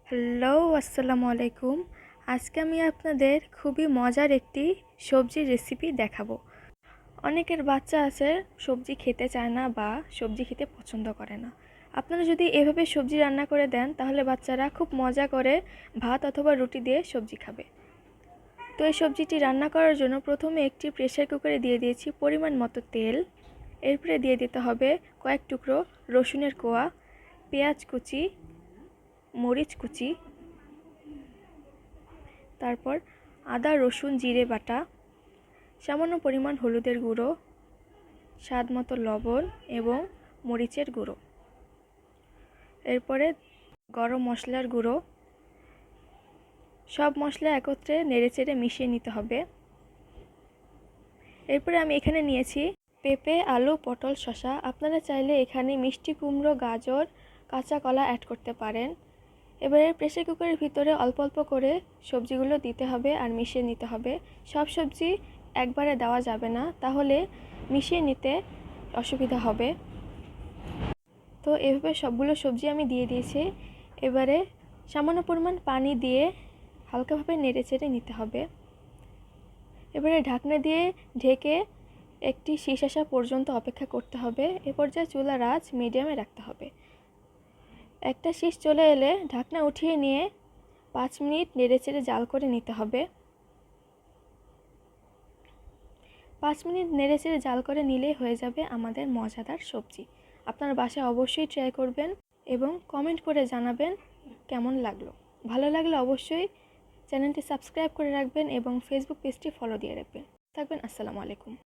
Hello, আসসালামু আলাইকুম। আজকে আমি আপনাদের খুবই মজার একটি সবজির রেসিপি দেখাবো। অনেকের বাচ্চা আছে সবজি খেতে চায় না বা সবজি খেতে পছন্দ করে না। আপনারা যদি এভাবে সবজি রান্না করে দেন তাহলে বাচ্চারা খুব মজা করে ভাত অথবা রুটি দিয়ে সবজি খাবে। তো এই সবজিটি রান্না করার জন্য প্রথমে একটি প্রেসার কুকারে দিয়ে দিয়েছি পরিমাণ মতো তেল। এরপরে দিয়ে দিতে হবে কয়েক টুকরো রসুনের কোয়া, পেঁয়াজ কুচি, মরিচ কুচি, তারপর আদা রসুন জিরে বাটা, সামান্য পরিমাণ হলুদের গুঁড়ো, স্বাদ মতো লবণ এবং মরিচের গুঁড়ো। এরপরে গরম মশলার গুঁড়ো। সব মশলা একত্রে নেড়েচেড়ে মিশিয়ে নিতে হবে। এরপরে আমি এখানে নিয়েছি পেঁপে, আলু, পটল, শসা। আপনারা চাইলে এখানে মিষ্টি কুমড়ো, গাজর, কাঁচা কলা অ্যাড করতে পারেন। এবারে প্রেসার কুকারের ভিতরে অল্প অল্প করে সবজিগুলো দিতে হবে আর মিশিয়ে নিতে হবে। সব সবজি একবারে দেওয়া যাবে না, তাহলে মিশিয়ে নিতে অসুবিধা হবে। তো এভাবে সবগুলো সবজি আমি দিয়ে দিয়েছি। এবারে সামান্য পরিমাণ পানি দিয়ে হালকাভাবে নেড়েচেড়ে নিতে হবে। এবারে ঢাকনা দিয়ে ঢেকে একটি শীষ আসা পর্যন্ত অপেক্ষা করতে হবে। এ পর্যায়ে চুলার আঁচ মিডিয়ামে রাখতে হবে। একটা শীষ চলে এলে ঢাকনা উঠিয়ে নিয়ে 5 মিনিট নেড়েচেড়ে জাল করে নিতে হবে। 5 মিনিট নেড়েচেড়ে জাল করে নিলেই হয়ে যাবে আমাদের মজাদার সবজি। আপনার বাসায় অবশ্যই ট্রাই করবেন এবং কমেন্ট করে জানাবেন কেমন লাগলো। ভালো লাগলে অবশ্যই চ্যানেলটি সাবস্ক্রাইব করে রাখবেন এবং ফেসবুক পেজটি ফলো দিয়ে রাখবেন। থাকবেন। আসসালামু আলাইকুম।